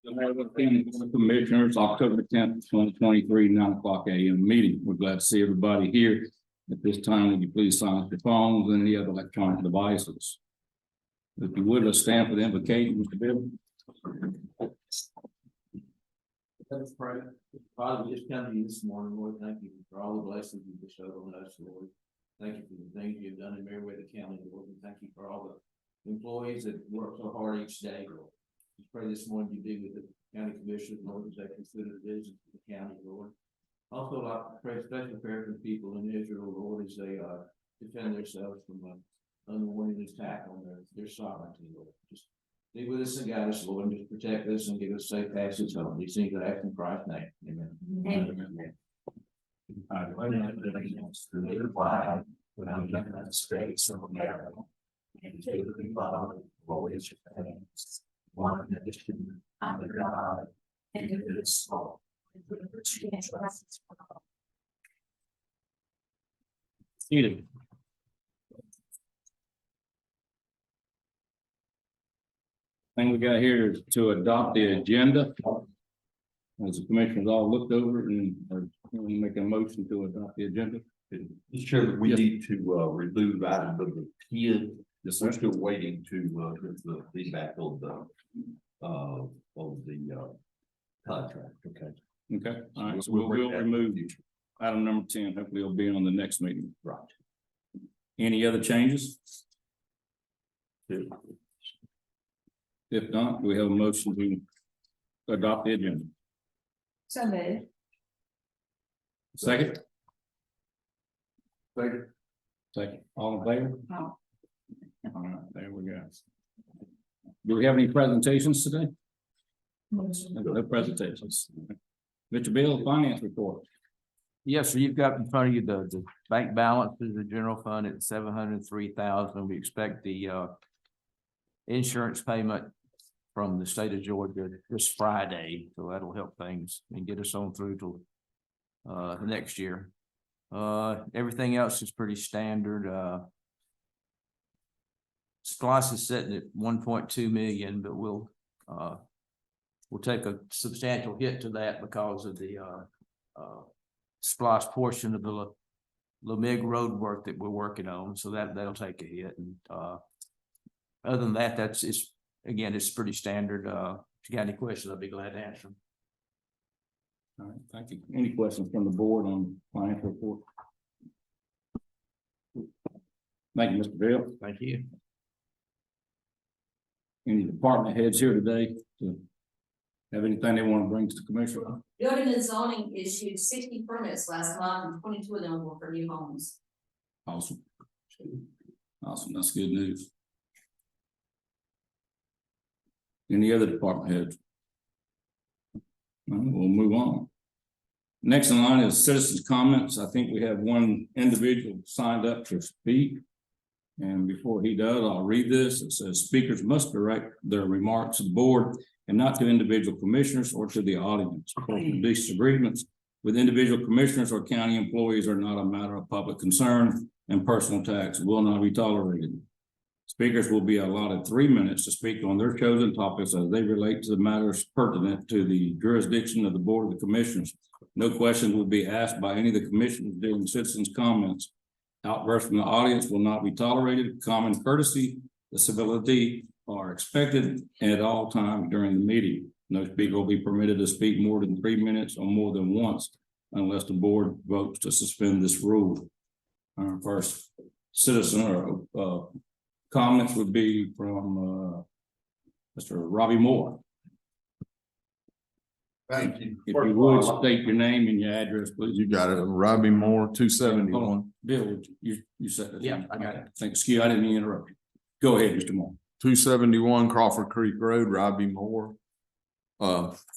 Commissioners, October 10th, 2023, 9:00 a.m. meeting. We're glad to see everybody here. At this time, would you please silence your phones and any other electronic devices? If you would, let's stand for the invocation, Mr. Bill. Let's pray. Father, we just come to you this morning, Lord. Thank you for all the blessings you bestowed on us, Lord. Thank you for the things you've done in Meriwether County, Lord. And thank you for all the employees that work so hard each day, Lord. Just pray this morning you be with the county commissioners, Lord, as they consider the vision for the county, Lord. Also, I pray special prayer for the people in Israel, Lord, as they defend themselves from an unwarranted attack on their sovereignty, Lord. Just be with us and guide us, Lord, and just protect us and give us safe passage home. These things I ask in Christ's name. Amen. Amen. United States of America, and to the republic for which it stands, one nation under God, indivisible, with liberty and justice for all. Seated. Thing we got here is to adopt the agenda. As the commissioners all looked over and are making a motion to adopt the agenda. Mr. Chairman, we need to remove item number 10. Yes, we're still waiting to get the feedback on the contract. Okay, all right, so we'll remove item number 10. Hopefully it'll be on the next meeting. Right. Any other changes? If not, we have a motion to adopt the agenda. So moved. Second? Second. Second. All in favor? Oh. All right, there we go. Do we have any presentations today? No presentations. Mr. Bill, finance report. Yes, so you've got in front of you the bank balance of the general fund at $703,000. We expect the insurance payment from the state of Georgia this Friday, so that'll help things and get us on through to the next year. Everything else is pretty standard. SPLOST is sitting at 1.2 million, but we'll take a substantial hit to that because of the SPLOST portion of the LaMig road work that we're working on. So that'll take a hit. And other than that, it's pretty standard. If you got any questions, I'll be glad to answer them. All right, thank you. Any questions from the board on financial report? Thank you, Mr. Bill. Thank you. Any department heads here today to have anything they want to bring to the commission? Building and zoning issued 60 permits last month, and 22 of them were for new homes. Awesome. Awesome, that's good news. Any other department heads? All right, we'll move on. Next in line is citizens' comments. I think we have one individual signed up to speak. And before he does, I'll read this. It says, speakers must direct their remarks to the board and not to individual commissioners or to the audience. Disagreements with individual commissioners or county employees are not a matter of public concern, and personal attacks will not be tolerated. Speakers will be allotted 3 minutes to speak on their chosen topics as they relate to the matters pertinent to the jurisdiction of the Board of the Commissioners. No questions will be asked by any of the commissioners during citizens' comments. Outbursts from the audience will not be tolerated. Common courtesy and civility are expected at all times during the meeting. No speaker will be permitted to speak more than 3 minutes or more than once unless the board votes to suspend this rule. Our first citizen or comments would be from Mr. Robbie Moore. Thank you. If you would state your name and your address, please. You got it. Robbie Moore, 271. Bill, you said that. Yeah, I got it. Thanks. I didn't mean to interrupt you. Go ahead, Mr. Moore. 271 Crawford Creek Road, Robbie Moore.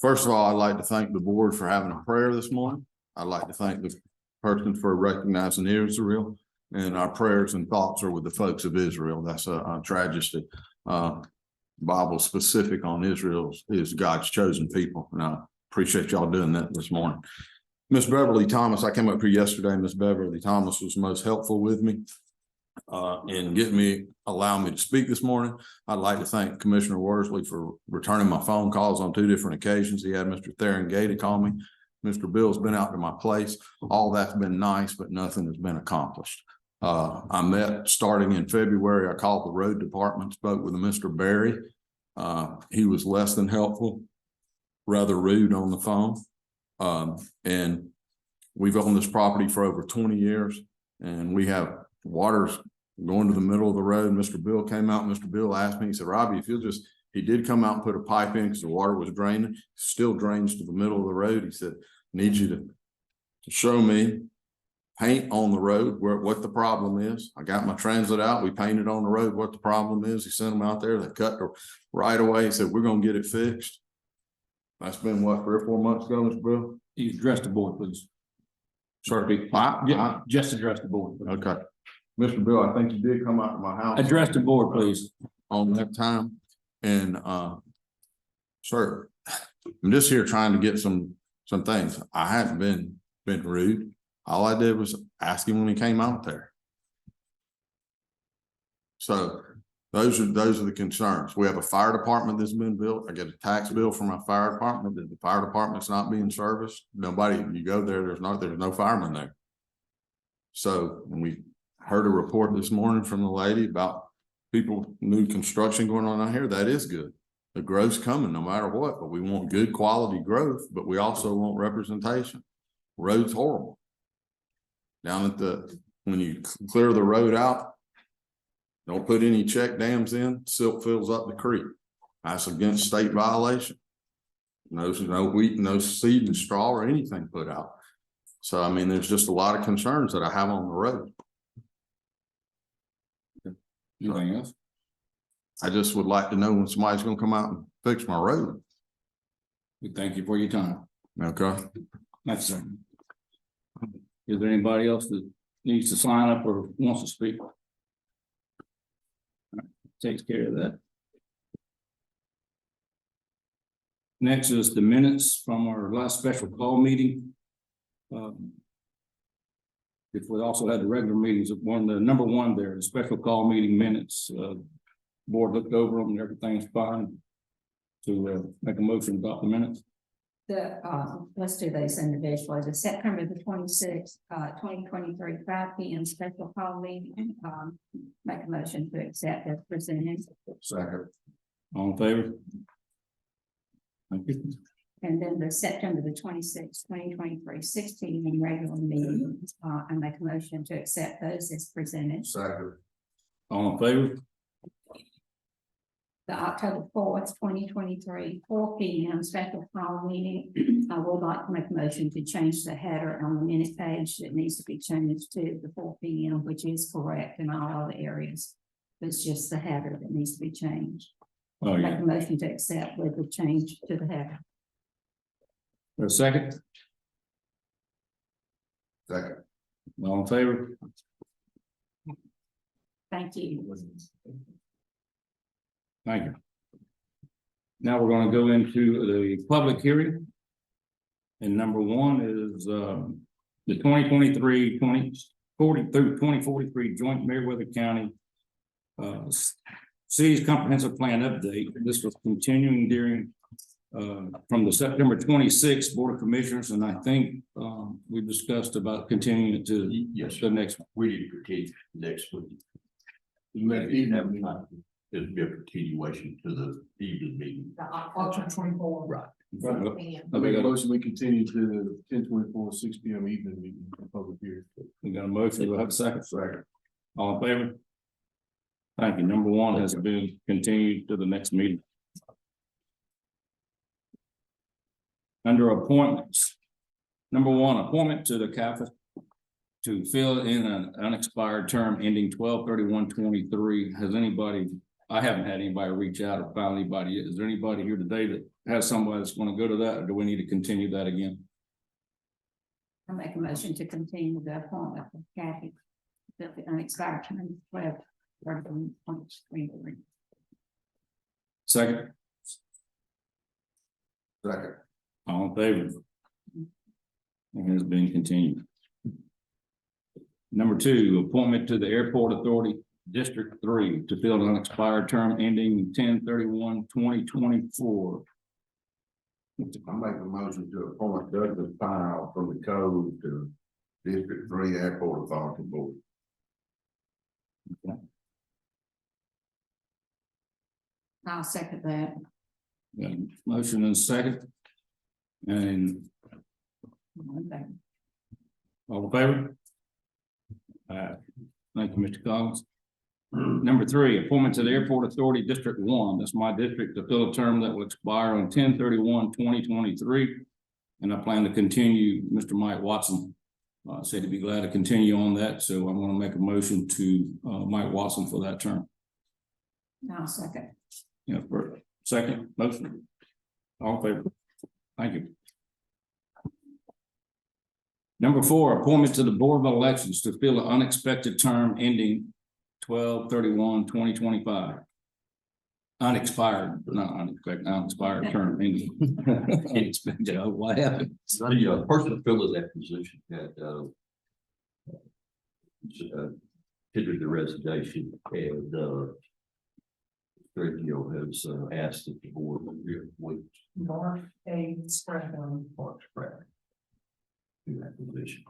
First of all, I'd like to thank the board for having a prayer this morning. I'd like to thank the person for recognizing Israel, and our prayers and thoughts are with the folks of Israel. That's a tragedy. Bible specific on Israel is God's chosen people, and I appreciate y'all doing that this morning. Miss Beverly Thomas, I came up here yesterday. Miss Beverly Thomas was most helpful with me. and allowing me to speak this morning. I'd like to thank Commissioner Worsley for returning my phone calls on 2 different occasions. He had Mr. Theron Gay to call me. Mr. Bill's been out to my place. All that's been nice, but nothing has been accomplished. I met starting in February. I called the road department, spoke with Mr. Berry. He was less than helpful, rather rude on the phone. And we've owned this property for over 20 years, and we have waters going to the middle of the road. Mr. Bill came out. Mr. Bill asked me, he said, Robbie, if you'll just, he did come out and put a pipe in because the water was draining, still drains to the middle of the road. He said, need you to show me paint on the road what the problem is. I got my transit out. We painted on the road what the problem is. He sent them out there. They cut the right away. He said, we're going to get it fixed. That's been what, 3 or 4 months ago, Mr. Bill? You address the board, please. Sorry. Yeah, just address the board. Please. Okay. Mr. Bill, I think you did come out to my house. Address the board, please. On that time. And, sir, I'm just here trying to get some things. I haven't been rude. All I did was ask him when he came out there. So those are the concerns. We have a fire department that's been built. I get a tax bill from my fire department that the fire department's not being serviced. Nobody, you go there, there's no fireman there. So when we heard a report this morning from the lady about new construction going on out here, that is good. The growth's coming no matter what, but we want good quality growth, but we also want representation. Road's horrible. Down when you clear the road out, don't put any check dams in, silt fills up the creek. That's against state violation. No wheat, no seed and straw or anything put out. So, I mean, there's just a lot of concerns that I have on the road. Anything else? I just would like to know when somebody's gonna come out and fix my road. We thank you for your time. Okay. Thanks, sir. Is there anybody else that needs to sign up or wants to speak? All right, takes care of that. Next is the minutes from our last special call meeting. If we also had the regular meetings, the number 1 there, the special call meeting minutes, board looked over them and everything's fine. To make a motion about the minutes. Let's do those individually. The September the 26th, 2023, 5 p.m. special call meeting. Make a motion to accept as presented. Second. All in favor? Thank you. And then the September the 26th, 2023, 6 p.m. regular meeting. I make a motion to accept those as presented. Second. All in favor? The October 4th, 2023, 4 p.m. special call meeting. I would like to make a motion to change the header on the minute page that needs to be changed to the 4 p.m., which is correct in all other areas. It's just the header that needs to be changed. Oh, yeah. Make a motion to accept with the change to the header. For a second? Second. All in favor? Thank you. Thank you. Now we're going to go into the public hearing. And number 1 is the 2023-2040 through 2043 joint Meriwether County city's comprehensive plan update. This was continuing during from the September 26th Board of Commissioners, and I think we discussed about continuing it to the next one. We need to continue next week. Even have it'll be a continuation to the evening meeting. October 24. Right. I make a motion, we continue to 10/24, 6 p.m. evening meeting, public hearing. We got a motion, we'll have a second. Second. All in favor? Thank you. Number 1 has been continued to the next meeting. Under appointments, number 1, appointment to the CAFA to fill in an unexpired term ending 12/31/23. Has anybody, I haven't had anybody reach out or found anybody. Is there anybody here today that has somebody that's going to go to that, or do we need to continue that again? I make a motion to continue the appointment of Kathy. The unexpired term 12/31/23. Second. Second. All in favor? It has been continued. Number two, appointment to the Airport Authority District 3 to fill an unexpired term ending 10/31/2024. I make a motion to appoint Douglas Pyle from the code to District 3 Airport Authority Board. I'll second that. Got a motion and a second. And all in favor? Thank you, Mr. Collins. Number three, appointment to the Airport Authority District 1. That's my district to fill a term that will expire on 10/31/2023. And I plan to continue. Mr. Mike Watson said he'd be glad to continue on that. So I'm going to make a motion to Mike Watson for that term. I'll second. Yeah, for second motion. All in favor? Thank you. Number four, appointment to the Board of Elections to fill an unexpected term ending 12/31/2025. Unexpired, not unexpected, unexpired term ending. Unexpected, oh, what happened? The person filling that position had tendered the resignation and Sergio has asked that the board would reappoint Mark A. Sprague. Mark Sprague to that position.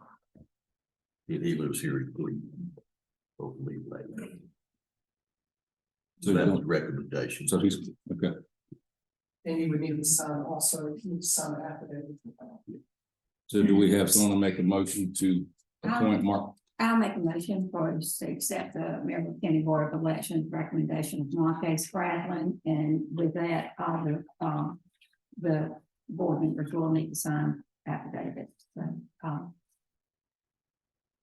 He lives here in Cleveland. Hopefully later. So that was a recommendation. So he's, okay, And you would need to sign also, you need to sign the affidavit. so do we have someone to make a motion to appoint Mark? I'll make a motion for us to accept the Maryville County Board of Elections recommendation of Mark A. Spradlin, and with that, all the board members will need to sign affidavits. So,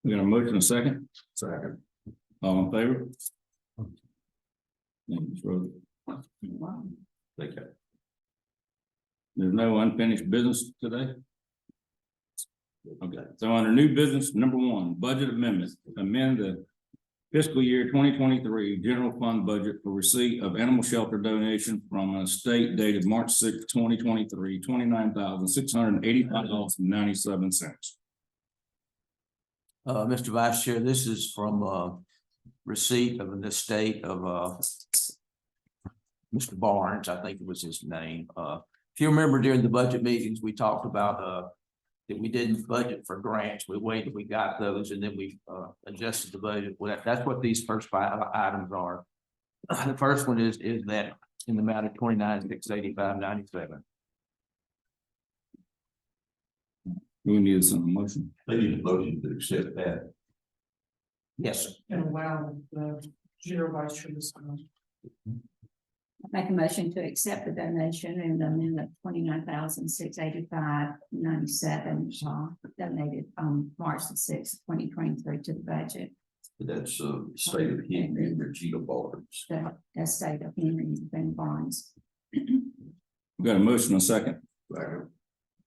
We got a motion and a second? Second. All in favor? Thank you, Ms. Rhodes. Thank you. There's no unfinished business today? Okay, so under new business, number one, budget amendment, amend the fiscal year 2023 general fund budget for receipt of animal shelter donation from a state dated March 6, 2023, $29,685.97. Mr. Vice Chair, this is from receipt of an estate of Mr. Barnes, I think it was his name. If you remember during the budget meetings, we talked about that we didn't budget for grants. We waited, we got those, and then we adjusted the budget. Well, that's what these first five items are. The first one is that in the amount of $29,685.97. We need some motion. They need a motion to accept that. Yes, sir. And allow the Chair Vice Chair to sign. make a motion to accept the donation and the amendment $29,685.97 donated on March the 6th, 2023 to the budget. That's state of Henry and Regina Barnes. The estate of Henry Van Barnes. We got a motion and a second. Second.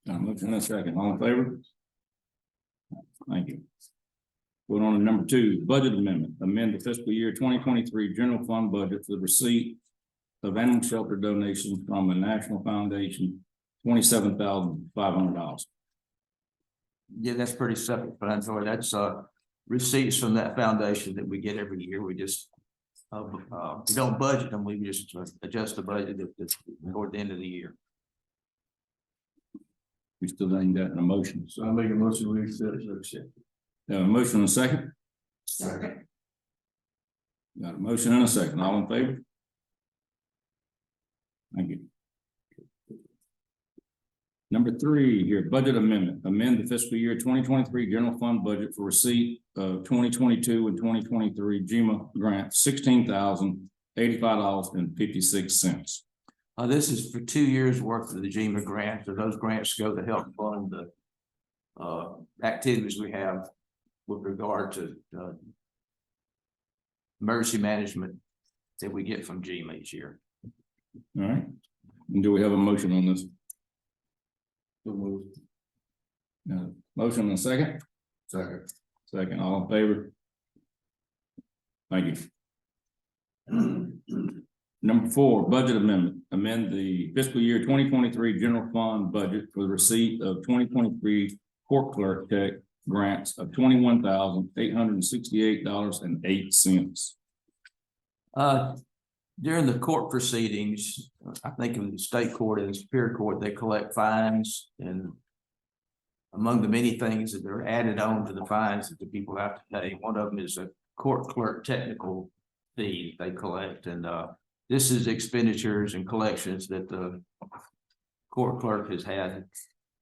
Got a motion and a second. All in favor? Thank you. Going on to number two, budget amendment, amend the fiscal year 2023 general fund budget for the receipt of animal shelter donations from a national foundation, $27,500. Yeah, that's pretty self-explanatory. That's receipts from that foundation that we get every year. We just we don't budget them. We just adjust the budget toward the end of the year. We still need that in a motion. So I make a motion, we accept it. A motion and a second. Second. Got a motion and a second. All in favor? Thank you. Number three here, budget amendment, amend the fiscal year 2023 general fund budget for receipt of 2022 and 2023 GEMA grant, $16,085.56. This is for 2 years worth of the GEMA grant. So those grants go to help fund the activities we have with regard to emergency management that we get from GEMA each year. All right. And do we have a motion on this? So moved. Motion and a second? Second. Second, all in favor? Thank you. Number four, budget amendment, amend the fiscal year 2023 general fund budget for the receipt of 2023 court clerk check grants of $21,868.08. During the court proceedings, I think in the state court and the superior court, they collect fines, and among the many things that are added on to the fines that the people have to pay, one of them is a court clerk technical fee they collect, and this is expenditures and collections that the court clerk has had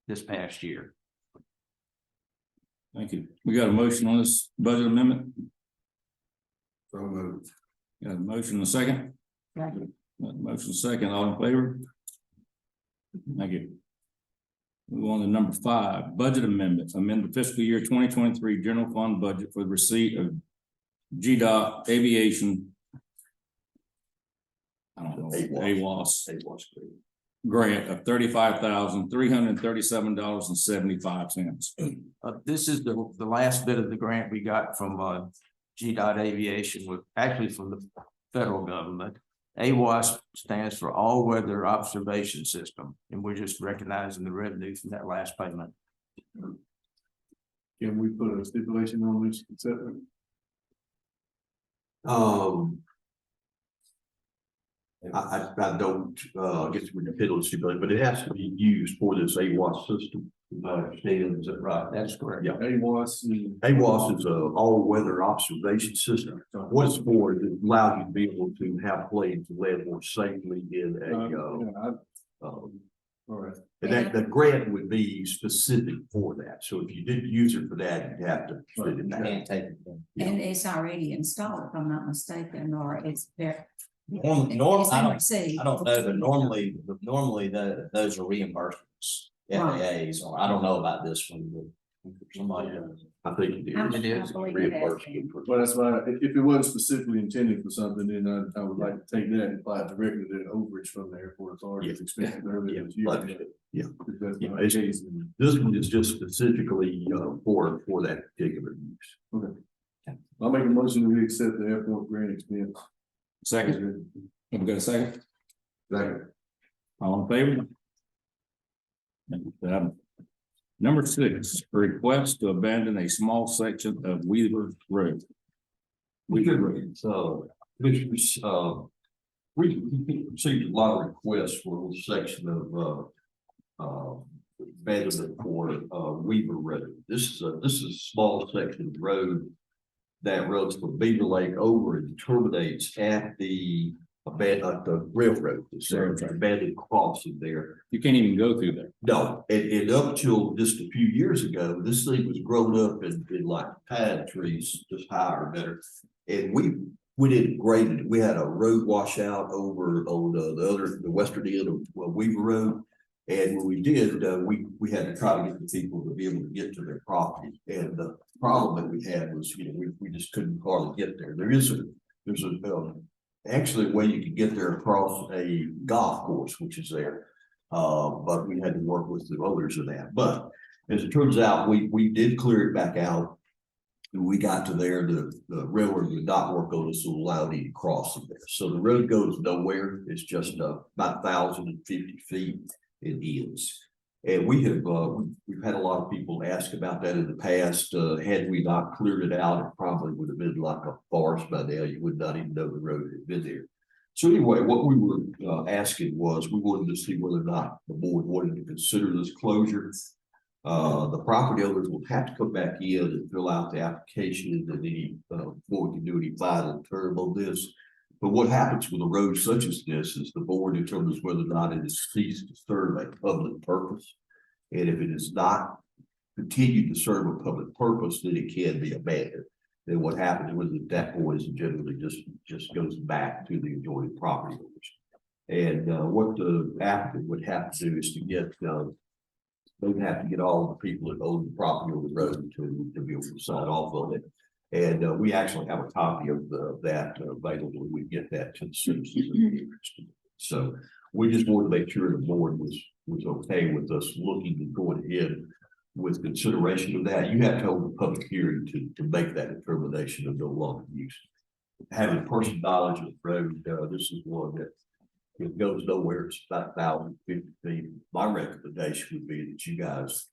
this past year. Thank you. We got a motion on this budget amendment. So moved. Got a motion and a second. Second. Got a motion second, all in favor? Thank you. Move on to number 5, budget amendments. Amend the fiscal year 2023 general fund budget for the receipt of GDOT aviation. I don't know, AWAS grant of $35,337.75. This is the last bit of the grant we got from GDOT Aviation, with actually from the federal government. AWAS stands for All Weather Observation System, and we're just recognizing the revenue from that last payment. Can we put a stipulation on this acceptance? I don't, guess we can hit on stipulation, but it has to be used for this AWAS system. If I understand, is that right? That's correct. Yeah. AWAS and AWAS is a all-weather observation system. What it's for is it allows you to be able to have planes land more safely in all right. and that grant would be specific for that. So if you didn't use it for that, you'd have to fit it back. And it's already installed, if I'm not mistaken, or it's there. I I don't know, but normally those are reimbursements, FAAs, or I don't know about this one, but somebody does. I think it is. Reimbursement for- Well, that's why, if it wasn't specifically intended for something, then I would like to take that and apply it directly to the overage from the airport authority's expenses earlier this year. Yeah. If that's Yeah, not the case, then- This one is just specifically for that particular use. Okay. I'll make a motion that we accept the airport grant expense. Second, have we got a second? Second. All in favor? Number 6, request to abandon a small section of Weaver Road. Weaver Road. So, we received a lot of requests for a little section of abandonment for Weaver Road. This is a small section of road that runs from Beaver Lake over and terminates at the railroad. It's an abandoned crossing there. You can't even go through there. No, and up till just a few years ago, this thing was grown up in like pine trees, just higher and better. And we didn't grade it. We had a road washout over on the western end of Weaver Road. And when we did, we had to try to get the people to be able to get to their property. And the problem that we had was, we just couldn't hardly get there. There's actually a way you can get there across a golf course, which is there. But we had to work with the owners of that. But as it turns out, we did clear it back out. And we got to there, the railroad did not work on us to allow me to cross it there. So the road goes nowhere. It's just about 1,050 feet. It is. And we've had a lot of people ask about that in the past. Had we not cleared it out, it probably would have been like a forest by now. You would not even know the road had been there. So anyway, what we were asking was, we wanted to see whether or not the board wanted to consider this closure. The property owners will have to come back in and fill out the application, and any before we can do any final term on this. But what happens with a road such as this is the board determines whether or not it is ceased to serve a public purpose. And if it is not continued to serve a public purpose, then it can be abandoned. Then what happens with it at that point is it generally just goes back to the adjoining property owners. And what the applicant would have to do is to get, they would have to get all the people that own the property on the road to be able to sign off on it. And we actually have a copy of that available. We get that to the citizens that are interested. So we just wanted to make sure the board was okay with us looking and going ahead with consideration of that. You have to hold a public hearing to make that determination of no longer use. Having personal knowledge of the road, this is one that it goes nowhere. It's about 1,050 feet. My recommendation would be that you guys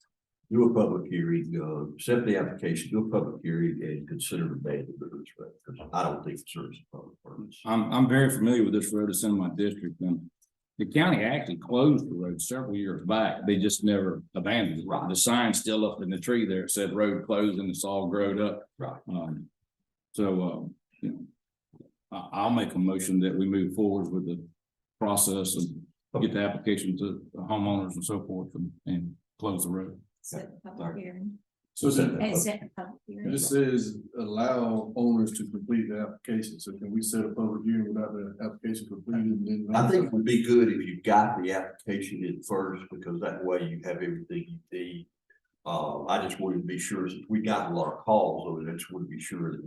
do a public hearing, accept the application, do a public hearing and consider abandoning the road, because I don't think it serves a public purpose. I'm very familiar with this road. It's in my district, and the county actually closed the road several years back. They just never abandoned it. Right. The sign's still up in the tree there. It said road closed and it's all growed up. Right. You know, I'll make a motion that we move forward with the process and get the application to the homeowners and so forth and close the road. Set the public hearing. So And set the public hearing. this says allow owners to complete the application, so can we set a public hearing without the application completed? And then? I think it would be good if you got the application in first, because that way you have everything you need. I just wanted to be sure, since we got a lot of calls on it, I just wanted to be sure that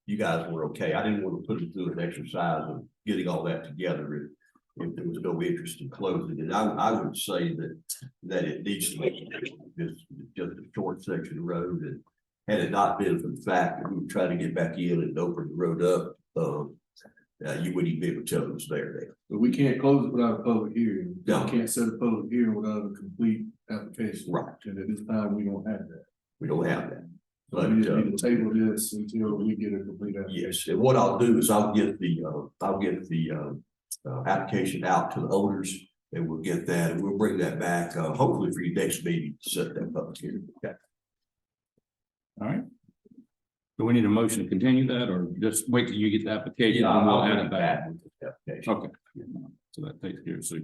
you guys were okay. I didn't want to put it through an exercise of getting all that together if there was no interest in closing it. I would say that it needs to be just a short section of road, and had it not been for the fact that we were trying to get back in and open the road up, you wouldn't even be able to tell it was there. But we can't close it without a public hearing. No. We can't set a public hearing without a complete application. Right. And at this time, we don't have that. We don't have that. So But we just need to table this until we get a complete application. yes, and what I'll do is I'll get the application out to the owners, and we'll get that, and we'll bring that back, hopefully for your next meeting to set that public hearing. Okay. All right. Do we need a motion to continue that, or just wait till you get the application? and we'll add it back? with the application. Okay, so that takes care of it.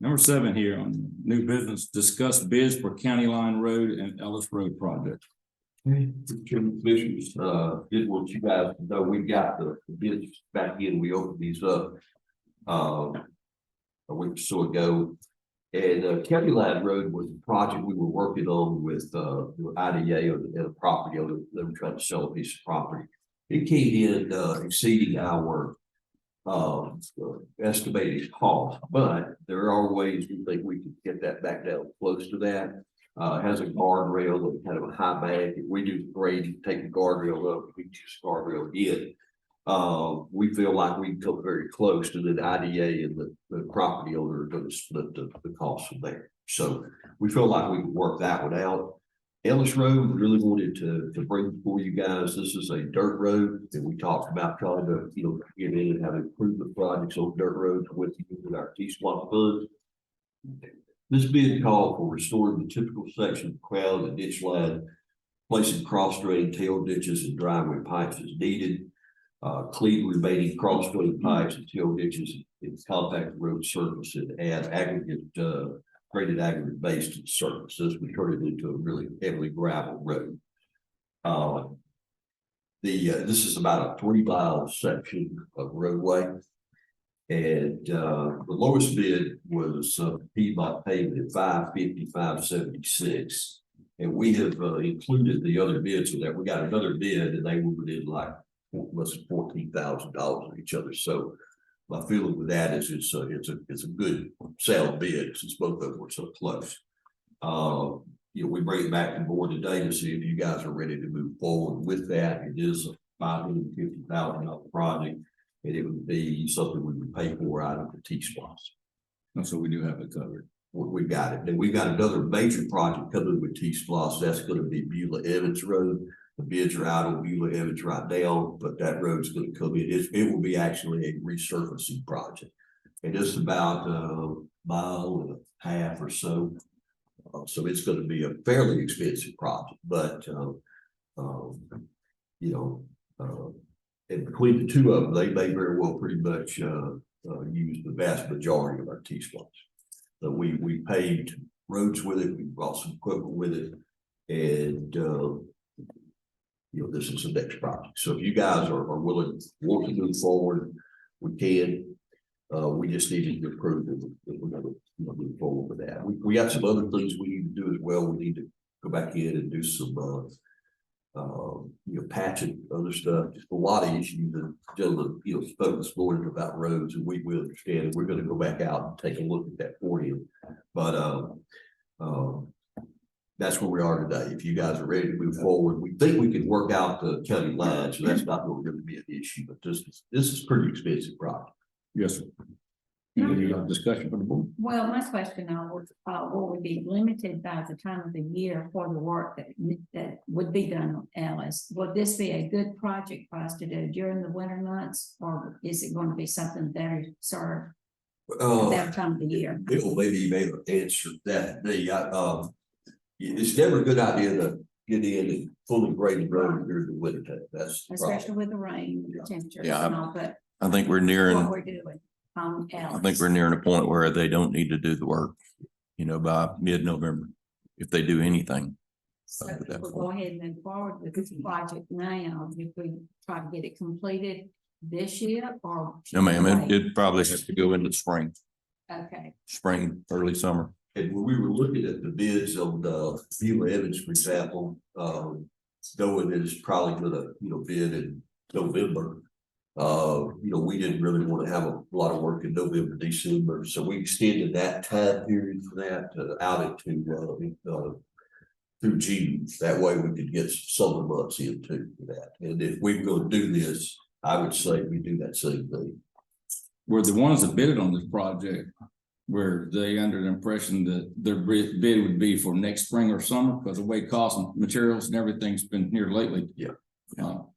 Number 7 here on new business, discuss bids for County Line Road and Ellis Road project. Commissioners, did what you guys know, we got the bids back in, we opened these up a week or so ago. And County Line Road was a project we were working on with IDA and the property owner. They were trying to sell a piece of property. It came in exceeding our estimated cost, but there are ways we think we can get that back down close to that. It has a guardrail and kind of a high bank. If we do the grade, take the guardrail up, we use the guardrail again. We feel like we can come very close to the IDA, and the property owner are going to split the cost from there. So we feel like we can work that one out. Ellis Road, we really wanted to bring before you guys. This is a dirt road that we talked about trying to, get in and have improvement projects on dirt roads with our T-SWAT funds. This bid called for restoring the typical section of crown and ditch line, placing cross drain, tail ditches, and driveway pipes as needed. Clean remaining cross drain pipes and tail ditches in compact road surface, and add aggregate graded aggregate base to the surface. This would turn it into a really heavily gravel road. This is about a 3-mile section of roadway. And the lowest bid was Piedmont pavement at $550,576. And we have included the other bids in that. We got another bid, and they were within like less than $14,000 of each other. So my feeling with that is it's a good sound bid, since both of them were so close. We bring it back to the board today to see if you guys are ready to move forward with that. It is a $550,000 project, and it would be something we would pay for out of the T-SWAT. So we do have it covered. We've got it. And we've got another major project coming with T-SWAT. That's going to be Beulah Evans Road. The bids are out on Beulah Evans right now, but that road's going to come in. It will be actually a resurfacing project. And it's about a mile and a half or so. So it's going to be a fairly expensive project, but and between the two of them, they may very well pretty much use the vast majority of our T-SWAT. So we paved roads with it, we brought some equipment with it, and this is the next project. So if you guys are willing, want to move forward, we can. We just need to approve that we're going to move forward with that. We got some other things we need to do as well. We need to go back in and do some patching other stuff. Just a lot of issues that gentlemen spoke this morning about roads, and we understand, and we're going to go back out and take a look at that for you. But that's where we are today. If you guys are ready to move forward, we think we can work out the county line, so that's not going to really be an issue. But this is pretty expensive project. Yes, sir. Any discussion for the board? Well, my question now was, will we be limited by the time of the year for the work that would be done on Ellis? Would this be a good project for us to do during the winter months, or is it going to be something better served at that time of the year? Bill maybe be able to answer that. It's never a good idea to get in and fully grade the road during the winter time. That's the problem. Especially with the rain, the temperatures Yeah, and all, but I think we're what nearing, we're doing on I Ellis. think we're nearing a point where they don't need to do the work, you know, by mid-November, if they do anything. So at that if we point. go ahead and move forward with this project now, if we try to get it completed this year or? No, ma'am, wait? it probably has to go into spring, Okay, early summer. And when we were looking at the bids on the Beulah Evans, for example, knowing that it's probably gonna, bid in November. We didn't really want to have a lot of work in November, December, so we extended that time period for that out into through June. That way we could get some summer months in too for that. And if we were gonna do this, I would say we do that same thing. Were the ones that bid on this project, were they under the impression that their bid would be for next spring or summer? Because the way costs and materials and everything's been here lately. Yeah.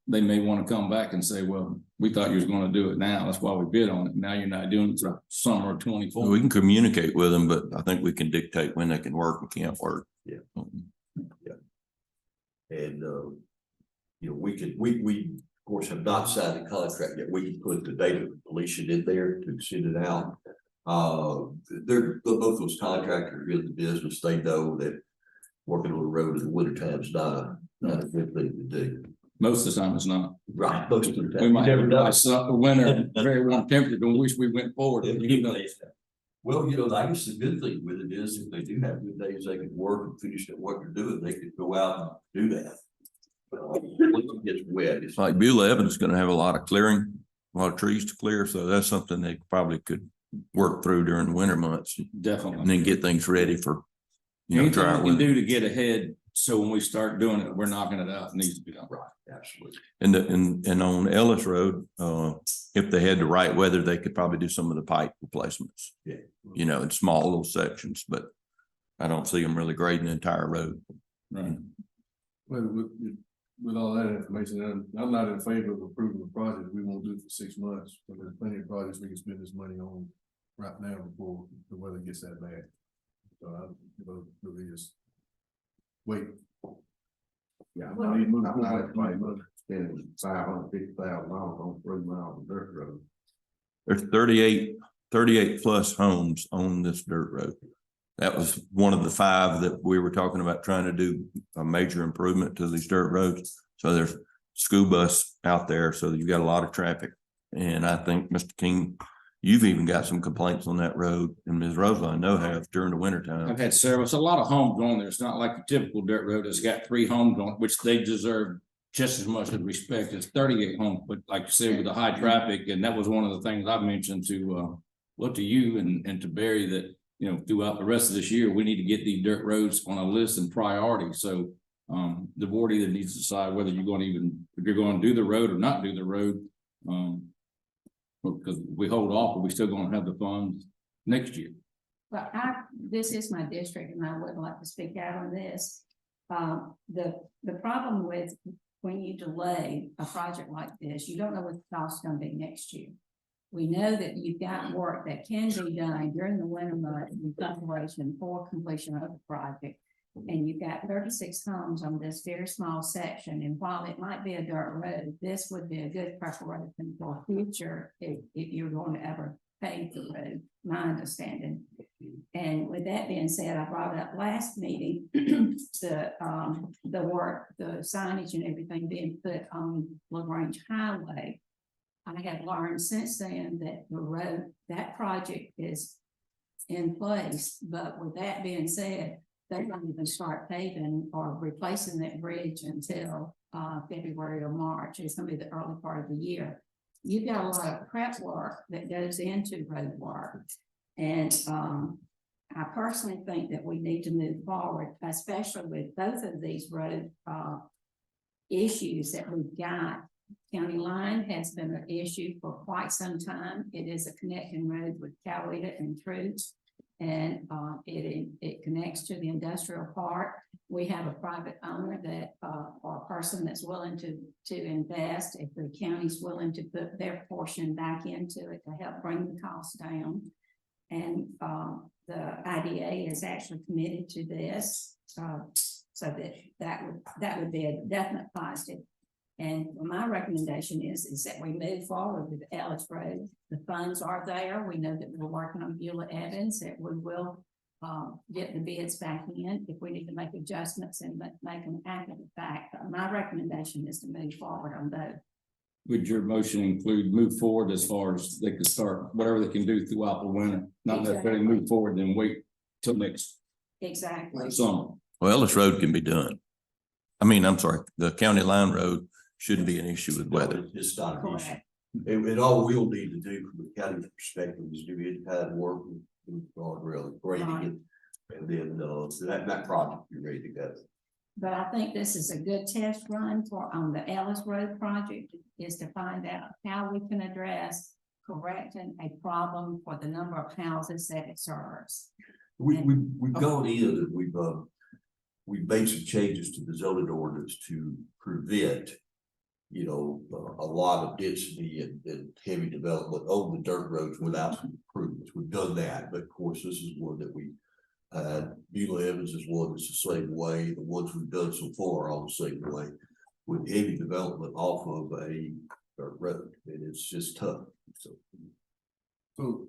They may want to come back and say, well, we thought you was going to do it now. That's why we bid on it. Now you're not doing it till summer of 24. We can communicate with them, but I think we can dictate when they can work and can't work. Yeah. And, we of course have not signed the contract yet. We can put the date of completion in there to send it out. Both those contractors are in the business. They know that working on the road in the winter time is not a good thing to do. Most of the time it's not. Right, most of the time. We might You have never know. a nice winter, very warm temperature, and wish we went forward. Well, I guess the good thing with it is if they do have good days, they can work and finish at what they're doing. They could go out and do that. Once it gets wet, it's Like Beulah Evans is gonna have a lot of clearing, a lot of trees to clear, so that's something they probably could work through during the winter months and Definitely. then get things ready for, Anything dry we can weather. do to get ahead, so when we start doing it, we're knocking it out, it needs to be done. right, absolutely. And on Ellis Road, if they had the right weather, they could probably do some of the pipe replacements. Yeah. In small little sections, but I don't see them really grading the entire road. Right. Well, with all that information, I'm not in favor of approving the project. We won't do it for 6 months, but there's plenty of projects we can spend this money on right now before the weather gets that bad. So really just wait. Yeah, I need to move I'm not forward. in favor of spending $550,000 on 3 miles of dirt road. There's 38 plus homes on this dirt road. That was one of the 5 that we were talking about trying to do a major improvement to these dirt roads. So there's school bus out there, so you've got a lot of traffic. And I think, Mr. King, you've even got some complaints on that road, and Ms. Roselaw, I know have during the winter time. I've had several, it's a lot of homes on there. It's not like a typical dirt road. It's got 3 homes on it, which they deserve just as much as respect. It's 38 homes, but like you said, with the high traffic, and that was one of the things I mentioned to look to you and to Barry that, throughout the rest of this year, we need to get these dirt roads on a list and priority. So the board either needs to decide whether you're going to if you're going to do the road or not do the road. Because we hold off, but we still gonna have the funds next year. but this is my district and I would like to speak out on this. The problem with when you delay a project like this, you don't know what the cost is gonna be next year. We know that you've got work that can be done during the winter months in preparation for completion of the project. And you've got 36 homes on this very small section, and while it might be a dirt road, this would be a good preparation for future if you're going to ever pave the road, my understanding. And with that being said, I brought up last meeting, the work, the signage and everything being put on LaGrange Highway. I have learned since then that the road, that project is in place, but with that being said, they don't even start paving or replacing that bridge until February or March. It's gonna be the early part of the year. You've got a lot of prep work that goes into road work. And I personally think that we need to move forward, especially with both of these road issues that we've got County line has been an issue for quite some time. It is a connecting road with Coweta and Troops. And it connects to the industrial park. We have a private owner that or a person that's willing to invest if the county's willing to put their portion back into it to help bring the cost down. And the IDA is actually committed to this, so that would be a definite positive. And my recommendation is that we move forward with Ellis Road. The funds are there. We know that we're working on Beulah Evans, that we will get the bids back in if we need to make adjustments and make them after the fact. But my recommendation is to move forward on those. Would your motion include move forward as far as they could start whatever they can do throughout the winter, not necessarily move forward and wait till next Exactly. summer? Well, Ellis Road can be done. I mean, I'm sorry, the county line road shouldn't be an issue with weather. It's not an issue. Correct. And all we'll need to do from the county perspective is do independent work with guardrail grading it. And then that project be ready to go. But I think this is a good test run for on the Ellis Road project, is to find out how we can address correcting a problem for the number of houses that it serves. We've gone in and we've made some changes to the zoning ordinance to prevent, a lot of density and heavy development on the dirt roads without some improvements. We've done that, but of course, this is one that we Beulah Evans is one that's the same way. The ones we've done so far are all the same way, with heavy development off of a dirt road, and it's just tough. So,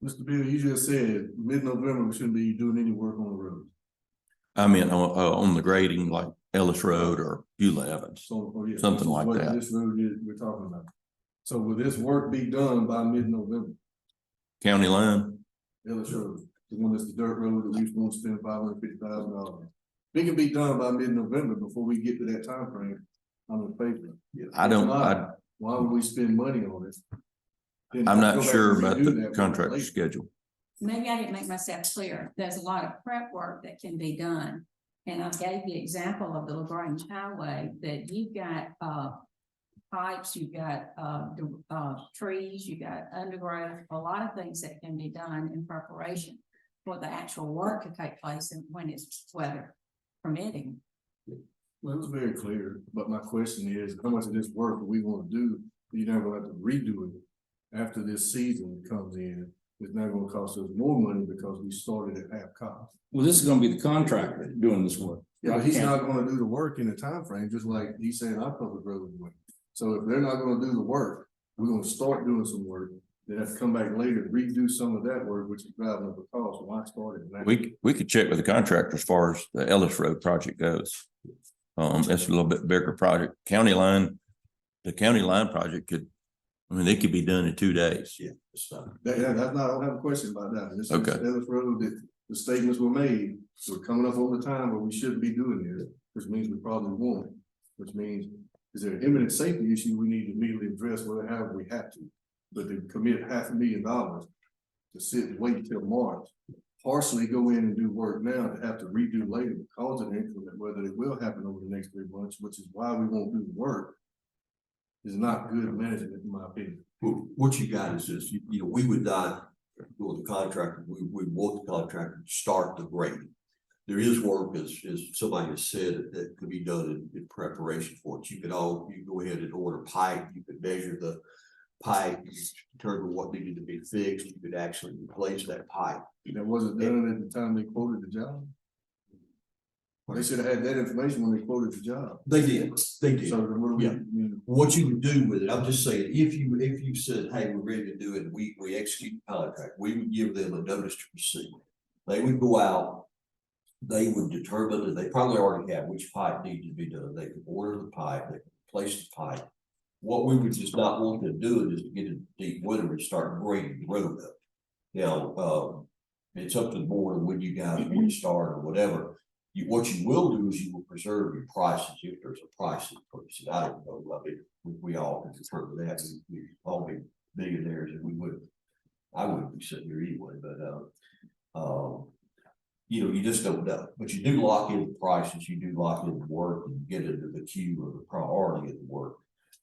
Mr. Bill, you just said mid-November, we shouldn't be doing any work on the road. I mean, on the grading like Ellis Road or Beulah Evans, So, yeah, something this is like what that. This road we're talking about. So will this work be done by mid-November? County line, Ellis Road, the one that's the dirt road that we want to spend $550,000. It can be done by mid-November before we get to that time frame. I'm in favor. I don't, If not, why would we spend money on it? Then I'm go not back sure and about redo the that contract later. schedule. Maybe I didn't make myself clear. There's a lot of prep work that can be done. And I gave the example of the LaGrange Highway that you've got pipes, you've got trees, you got undergrowth, a lot of things that can be done in preparation for the actual work to take place and when it's weather permitting. Well, it was very clear, but my question is, how much of this work do we want to do? You're not gonna have to redo it after this season comes in. It's not gonna cost us more money because we started at half cost. Well, this is gonna be the contractor doing this work. Yeah, but he's not gonna do the work in the time frame, just like he's saying our public road is doing. So if they're not gonna do the work, we're gonna start doing some work. Then have to come back later, to redo some of that work, which is driving up the cost. Why start it now? We could check with the contractor as far as the Ellis Road project goes. That's a little bit bigger project. The county line project they could be done in 2 days. Yeah, it's not. That's not, I don't have a question about that. This is Okay. Ellis Road, that the statements were made, we're coming up on the time where we shouldn't be doing this, which means we probably won't. Which means, is there an imminent safety issue we need to immediately address, however we have to? But to commit $500,000 to sit and wait till March, partially go in and do work now to have to redo later because of the increment, whether it will happen over the next 3 months, which is why we won't do the work, is not good management, in my opinion. Well, what you got is this, we would not go with the contractor, we want the contractor to start the grading. There is work, as somebody has said, that could be done in preparation for it. You go ahead and order pipe, you could measure the pipe, you determine what needed to be fixed, you could actually replace that pipe. That wasn't done at the time they quoted the job. They should have had that information when they quoted the job. They did. So then what do we, Yeah. I mean, What you would do with it, I'm just saying, if you said, hey, we're ready to do it, we execute the contract, we would give them a notice to proceed. They would go out, they would determine, and they probably already have which pipe needs to be done. They could order the pipe, they could replace the pipe. What we would just not want to do is to get into deep winter and start grading the road up. It's up to the board when you guys want to start or whatever. What you will do is you will preserve your prices if there's a price increase. And I don't know, I mean, we all can determine that. We all be millionaires and I wouldn't be sitting here anyway, but you just don't know. But you do lock in the prices, you do lock in the work and get into the queue of the priority of the work.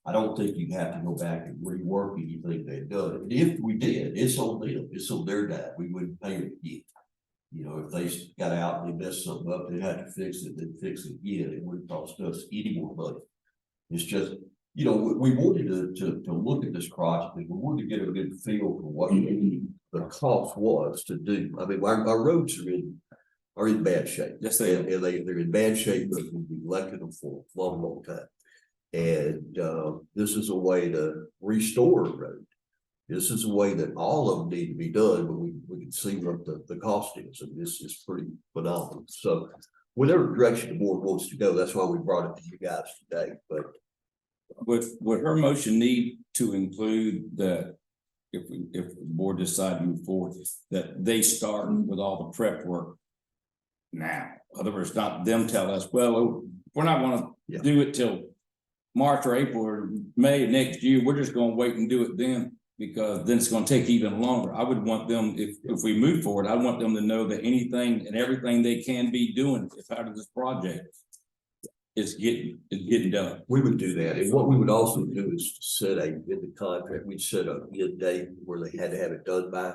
I don't think you have to go back and rework anything they've done. And if we did, it's on them, it's on their dime, we wouldn't pay them again. You know, if they got out and they messed something up, they'd have to fix it, then fix it again, it wouldn't cost us any more money. It's just, you know, we wanted to look at this project, and we wanted to get a good feel for what the cost was to do. I mean, our roads are in bad shape. Yes, they are. And they're in bad shape, but we've neglected them for a long, long time. And this is a way to restore a road. This is a way that all of them need to be done, but we can see what the cost is, and this is pretty phenomenal. So whatever direction the board wants to go, that's why we brought it to you guys today. But Would her motion need to include that if the board decide to move forward, that they start with all the prep work now? In other words, not them tell us, well, we're not gonna do it till March or April or May next year. We're just gonna wait and do it then, because then it's gonna take even longer. I would want them, if we move forward, I want them to know that anything and everything they can be doing as part of this project is getting done. we would do that. And what we would also do is set in the contract, we'd set a end date where they had to have it done by.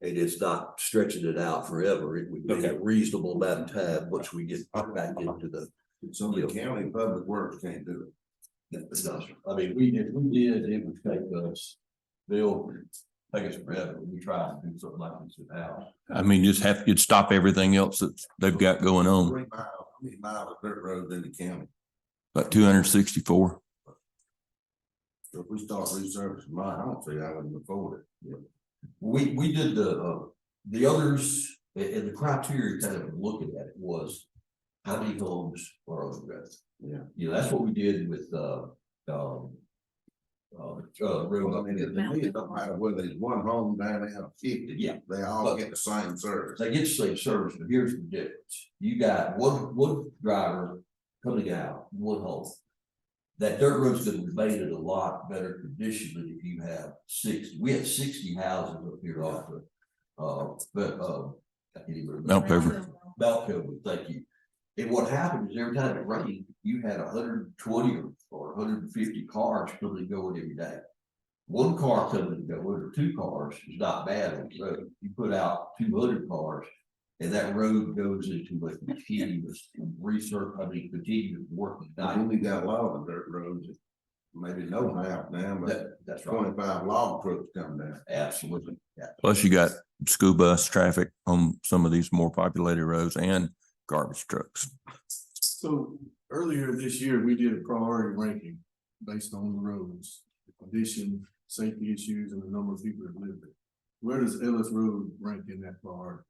And it's not stretching it out forever. It would be a reasonable amount of time once we get back into the. So the county public works can't do it. I mean, if we did, it would take us, Bill, take us forever. We try to do something like this without. I mean, you'd stop everything else that they've got going on. 3 miles, how many miles of dirt roads in the county? About 264. So if we start resurfacing mine, I don't see how we can afford it. We did the others, and the criteria kind of looking at it was how many homes are on the road. Yeah. You know, that's what we did with road. Well, I mean, to me, it don't matter whether there's one home down there or 50. Yeah. They all get the same service. They get the same service, but here's the difference. You got one driver coming out, one home. That dirt road's gonna remain in a lot better condition than if you have 60. We had 60 houses up here off the I can't even remember. Mount Cover. Mount Cover, thank you. And what happened is every time it rained, you had 120 or 150 cars coming and going every day. One car coming and going, or 2 cars is not bad on the road. You put out 200 cars, and that road goes into a continuous continuous working. I only got a lot of the dirt roads, maybe no half now, but That's right. 25 log trucks come down. Absolutely. Yeah. Plus you got school bus traffic on some of these more populated roads and garbage trucks. So earlier this year, we did a priority ranking based on the roads, the condition, safety issues, and the number of people that live there. Where does Ellis Road rank in that priority?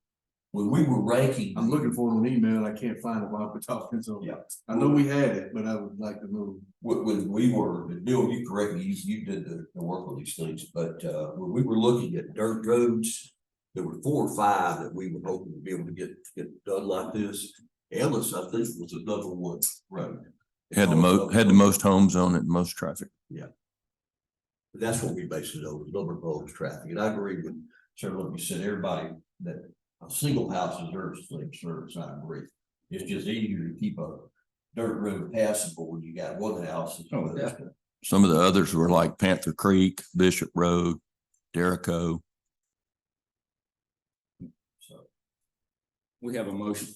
When we were ranking. I'm looking for an email. I can't find it while we're talking. So Yeah. I know we had it, but I would like to know. When we were, Bill, you correct me, you did the work on these things, but when we were looking at dirt roads, there were 4 or 5 that we were hoping to be able to get done like this. Ellis, I think, was the number 1 road. Had the most homes on it, and most traffic. That's what we based it on, the number of homes, traffic, and I agree with several of you said, everybody that a single house deserves the same service. I agree. It's just easier to keep a dirt road passable when you got one house. Oh, definitely. Some of the others were like Panther Creek, Bishop Road, Derico. So We have a motion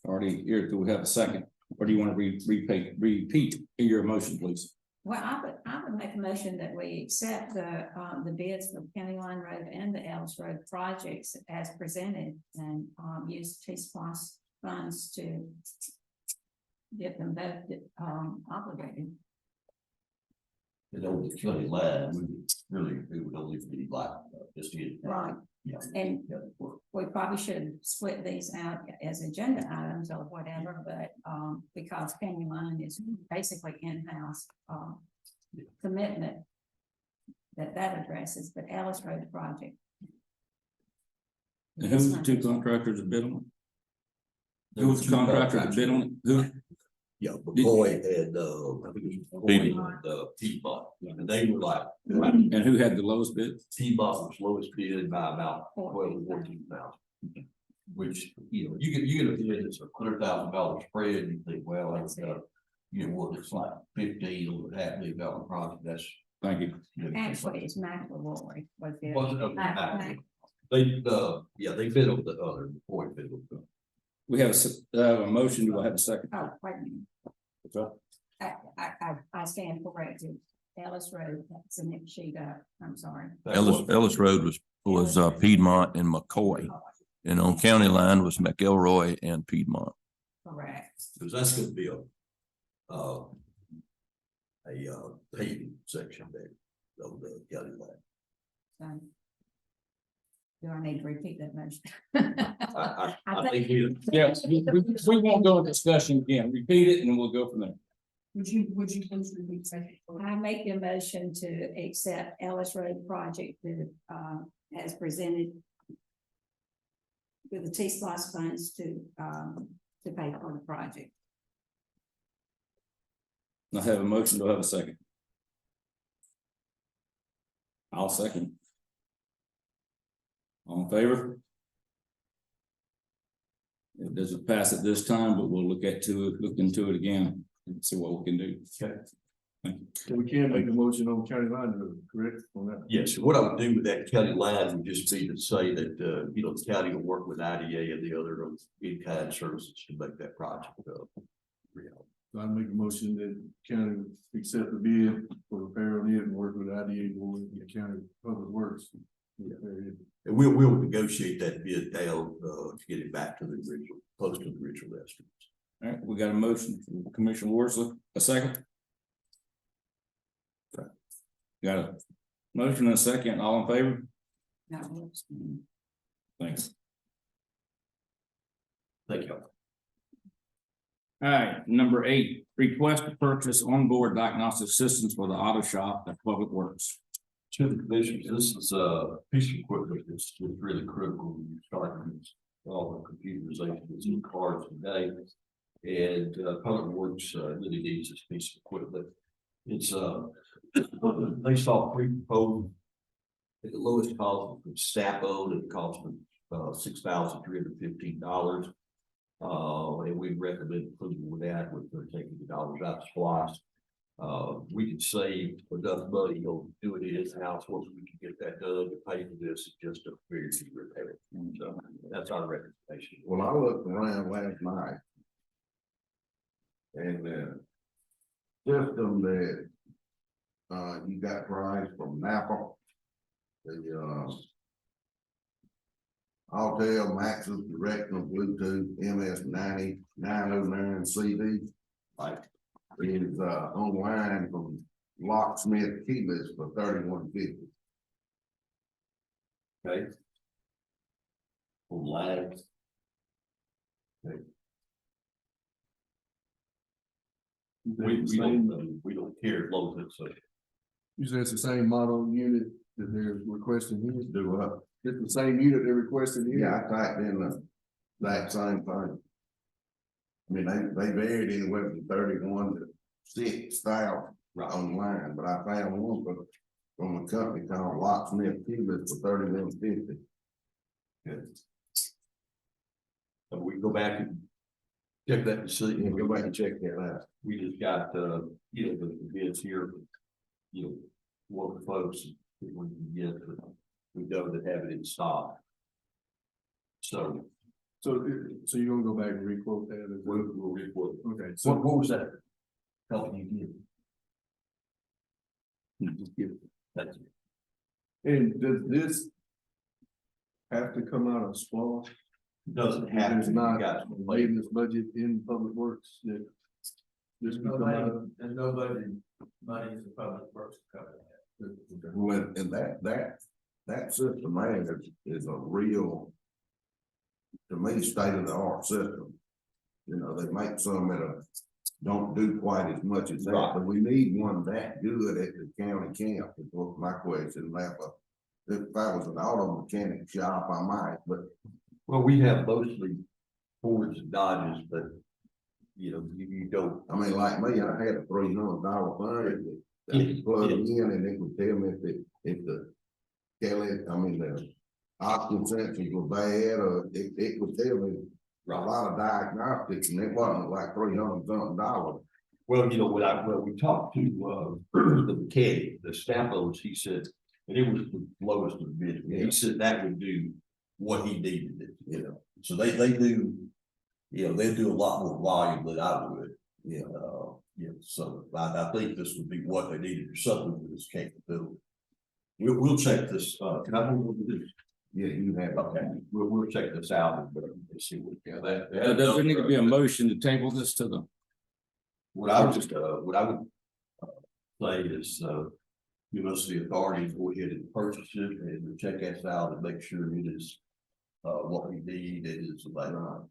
already here. Do we have a second? Or do you want to repeat your motion, please? Well, I would make a motion that we accept the bids for County Line Road and the Ellis Road projects as presented and use T-Splosh funds to get them both obligated. and over the county line, it would only be like just hit. Right. Yeah. And we probably should split these out as agenda items or whatever, but because County Line is basically in-house commitment that addresses, but Ellis Road project. And who's the 2 contractors that bid on it? Who was the contractor that bid on it? Who? Yeah, McCoy and Piedmont, and they were like, And who had the lowest bid? Piedmont was lowest bid by about 12,000-14,000. Which, you know, you get a bid that's $100,000 spread, you think, well, that's you know, what it's like 15 or $500 million project, that's. Thank you. Actually, it's McElroy was there. Wasn't up there. They, yeah, they bid on the other, before it bid on the. We have a motion. Do I have a second? Oh, wait a minute. What's up? I stand corrected. Ellis Road, that's the next sheet up. I'm sorry. Ellis Road was Piedmont and McCoy. And on county line was McElroy and Piedmont. Correct. Because that's gonna be a paving section there of the county line. So, do I need to repeat that motion? I think we. Yes, we won't go into discussion again. Repeat it and we'll go from there. Would you please repeat second? I make the motion to accept Ellis Road project that, as presented with the T-SPOS funds to pay for the project. I have a motion. Do I have a second? I'll second. All in favor? It doesn't pass at this time, but we'll look into it again and see what we can do. Okay. Thank you. So we can make a motion on county line, correct, on that? Yes, what I would do with that county line would just be to say that, you know, the county will work with IDA and the other in-kind services to make that project, real. So I make a motion that county accept the bid for repair on it and work with IDA board and the county public works. And we'll negotiate that bid down, to get it back to the original, close to the original estimates. All right, we got a motion from Commissioner Worsley. A second? Got a motion and a second. All in favor? No. Thanks. Thank you. All right, number 8, request to purchase onboard diagnostic systems for the auto shop at Public Works. To the commissioners, this is a piece of equipment that's really critical when you start all the computerization that's in cars today. And Public Works really needs this piece of equipment. It's they saw pre-proposed at the lowest cost from Stapo, it cost them $6,315. And we recommend including with that, with taking the dollars out of SPOS. We could save enough money on doing it in-house once we can get that done to pay for this, it's just a very cheap repair. So that's our recommendation. Well, I looked around last night. And system that you got price from Napa. The Altel Maxus Directional Bluetooth MS-90 909 CD. Like is online from Locksmith Keyless for $31.50. Okay. Online. Okay. We don't care as long as it's You said it's the same model unit that they're requesting here? Do what? It's the same unit they're requesting here? Yeah, I typed in that same thing. I mean, they varied anywhere from 31 to 6,000 online, but I found one from a company called Locksmith Keyless for $31.50. good. So we go back and check that to see, and go back and check that out. We just got, you know, the bids here, you know, what the folks, we can get, we know that have it in stock. So So you're gonna go back and requote that? we'll report. Okay, so What was that? Helping you give? That's it. and does this have to come out of SPOS? Doesn't have There's to. not Got a maintenance budget in Public Works that this can come out of? There's no budget money in the public works to cover that. Well, and that system there is a real, to me, state of the art system. You know, they make some that don't do quite as much as that, Right. but we need one that good at the county camp, is what my question left. If I was an auto mechanic shop, I might, but Well, we have mostly Fords and Dodges, but you know, you don't. I mean, like me, I had a $300 fund that I could plug in and it would tell me if the oxygen sensors were bad, or it would tell me a lot of diagnostics, and it wasn't like $300 something. Well, you know, when we talked to, the mechanic, the staff loads, he said, and it was the lowest of the bid. He said that would do what he needed, you know, so they do, you know, they do a lot more volume than I would, you know, so I think this would be what they needed or something with this capability. We'll check this, can I move over this? Yeah, you have. Okay, we'll check this out and see what. Does there need to be a motion to table this to the? What I would say is, give us the authority to go ahead and purchase it and check us out and make sure it is, what we need, it is available.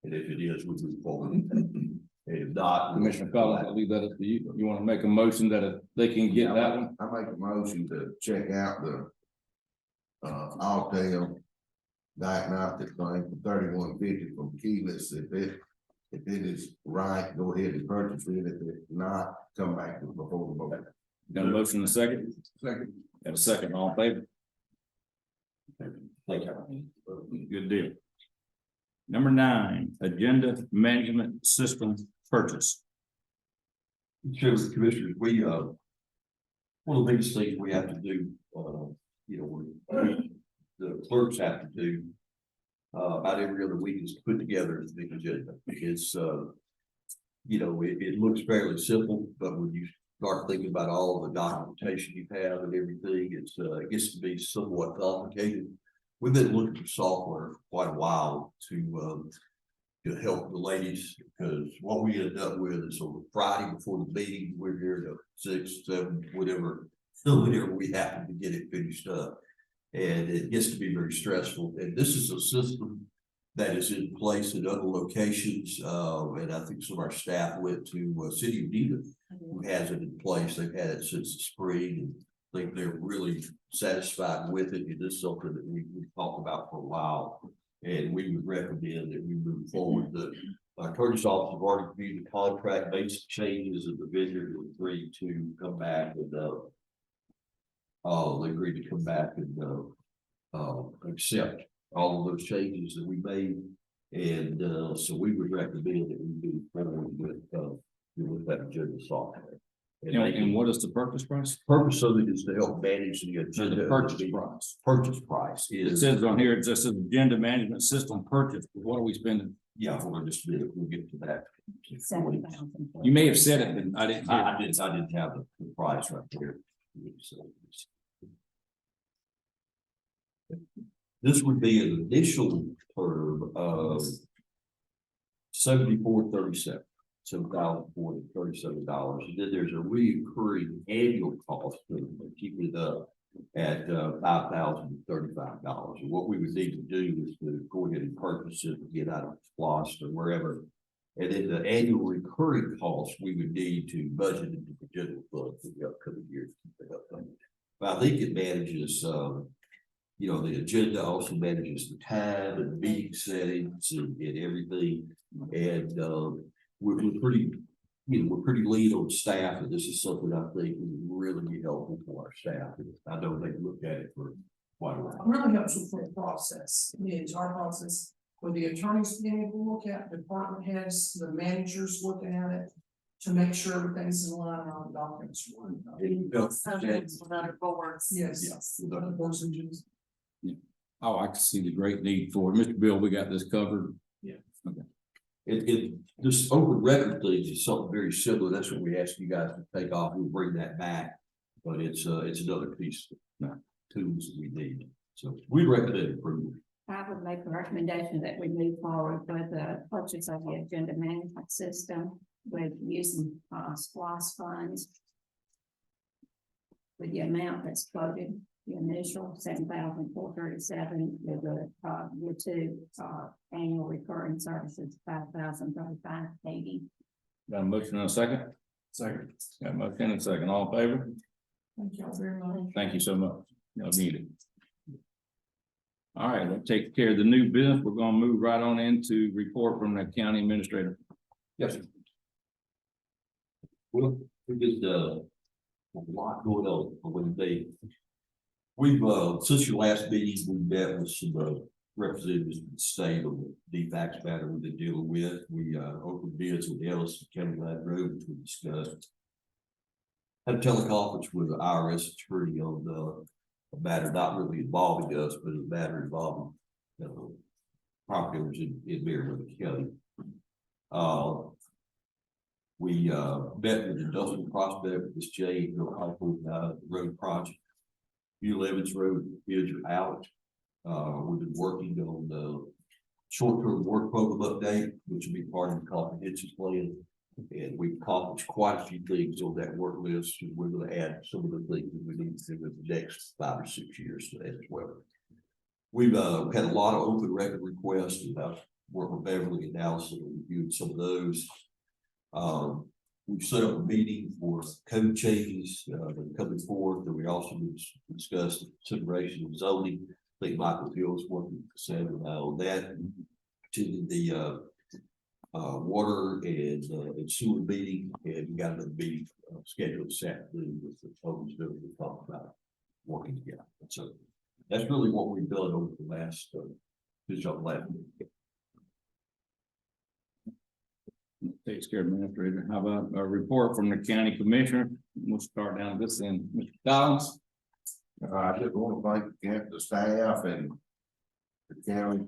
And if it is, we move forward. And if not. Commissioner Collins, I'll leave that up to you. You want to make a motion that they can get that one? I make a motion to check out the Altel diagnostic thing for $31.50 from Keyless. If it is right, go ahead and purchase it. If it's not, come back before the vote. Got a motion in a second? Second. Got a second, all in favor? Thank you. Good deal. Number 9, agenda management system purchase. Chairman, Commissioners, we, one of the biggest things we have to do, you know, the clerks have to do, about every other week is to put together the agenda. It's, you know, it looks fairly simple, but when you start thinking about all the documentation you have and everything, it gets to be somewhat complicated. We've been looking for software for quite a while to help the ladies, because what we ended up with is on Friday before the meeting, we're here to 6, 7, whatever we happen to get it finished up. And it gets to be very stressful. And this is a system that is in place in other locations. And I think some of our staff went to City of Neva, who has it in place. They've had it since the spring, and I think they're really satisfied with it. It is something that we've talked about for a while, and we would recommend that we move forward. The attorney's office have already reviewed the contract, made some changes, and the vendor agreed to come back and they agreed to come back and accept all of those changes that we made. And so we would recommend that we move forward with that agenda software. And what is the purchase price? Purpose of it is to help manage the So agenda. the purchase price. Purchase price It is. says on here, it just says agenda management system purchase. What are we spending? Yeah, we'll just do it. We'll get to that. $7,000. You may have said it, but I didn't hear. I didn't have the price right there. So, this would be an initial term of $74.37, $7,437, and then there's a recurring annual cost to keep it up at $5,035. And what we would need to do is to go ahead and purchase it and get out of SPOS or wherever. And then the annual recurring cost we would need to budget into the general fund for the upcoming years. But I think it manages, you know, the agenda also manages the time and meeting settings and everything. And we're pretty, you know, we're pretty lean on staff, and this is something I think would really be helpful for our staff. I know they've looked at it for quite a while. It really helps with the process, the entire process, where the attorneys being able to look at, department heads, the managers looking at it, to make sure everything's in line on the documents. Yes. Yeah. Other boards and duties. Oh, I can see the great need for it. Mr. Bill, we got this covered. This open record thing is something very similar. That's what we ask you guys to take off. We'll bring that back. But it's another piece of tools that we need. So we recommend approval. I would make a recommendation that we move forward with the purchase of the agenda management system with using SPOS funds. With the amount that's quoted, the initial $7,437 with the year 2 annual recurring services $5,035.80. Got a motion and a second? Second. Got a motion and a second. All in favor? Thank you all very much. Thank you so much. No needed. All right, let's take care of the new business. We're gonna move right on into report from the county administrator. Yes, sir. Well, we did a lot going on for Wednesday. We've since your last meeting, we met with some representatives from the state on the DFAX matter we've been dealing with. We, opened bids with Ellis County Line Road, which we discussed. Had a teleconference with the IRS attorney on a matter not really involving us, but a matter involving, property owners in Meriwether County. We met with the industrial prospect with this J. Road project. New Evans Road bids are out. We've been working on the short-term work program update, which will be part of the comprehensive plan. And we've accomplished quite a few things on that work list. And we're going to add some of the things that we need to do in the next 5 or 6 years to that as well. We've had a lot of open record requests, and I've worked with Beverly and Allison and reviewed some of those. We've set up a meeting for code changes that are coming forward, and we also discussed the consideration of zoning. I think Michael Hill's working with Sandra on that. To the water and sewer meeting, and we got another meeting scheduled this afternoon with the folks that we talked about working together. So that's really what we've done over the last since y'all left. Takes care of administrator. How about a report from the county commissioner? We'll start down this end. Mr. Collins. I just want to thank the staff and the county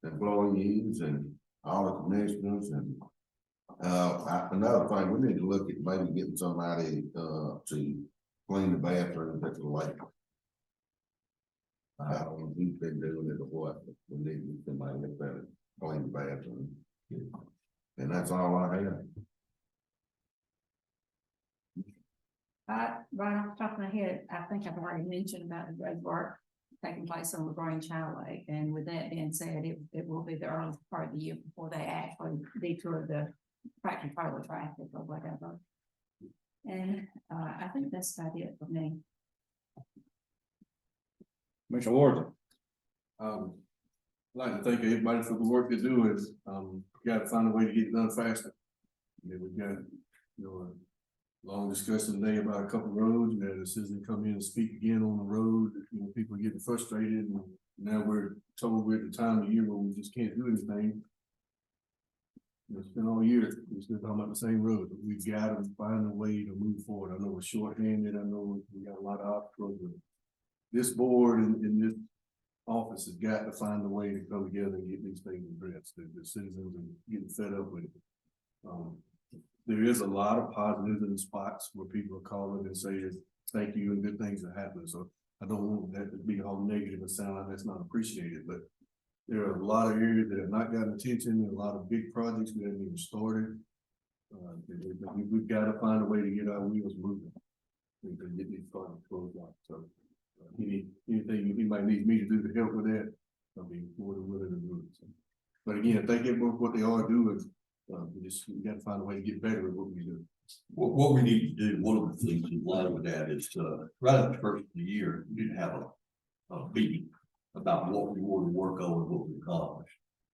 employees and all the commissioners and another thing, we need to look at maybe getting somebody to clean the bathrooms at the lake. I don't know who's been doing it or what, but we need somebody to clean the bathroom. And that's all I have. Right off the top of my head, I think I've already mentioned about the road work taking place on the Grange Highway. And with that being said, it will be the early part of the year before they actually detour the tractor trailer traffic or whatever. And I think that's about it for me. Mr. Ward. I'd like to thank everybody for the work they do. Is got to find a way to get it done faster. Yeah, we've got, a long discussion today about a couple of roads. We had a citizen come in and speak again on the road. People are getting frustrated, and now we're told we're at the time of year where we just can't do anything. It's been all year, we're still talking about the same road, but we've got to find a way to move forward. I know we're shorthanded, I know we got a lot of obstacles, but this board and this office has got to find a way to come together and get these things addressed. The citizens are getting fed up with it. There is a lot of positives in the spots where people are calling and saying thank you and good things are happening. So I don't want that to be all negative and sound like that's not appreciated, but there are a lot of areas that have not gotten attention. There are a lot of big projects we haven't even started. We've got to find a way to get our wheels moving. We can get these projects closed out. So anything anybody needs me to do to help with that, I'll be more than willing to do it. So, but again, thank you for what they are doing. We got to find a way to get better at what we do. What we need to do, one of the things in line with that is right at the first of the year, we didn't have a meeting about what we want to work on and what we accomplish.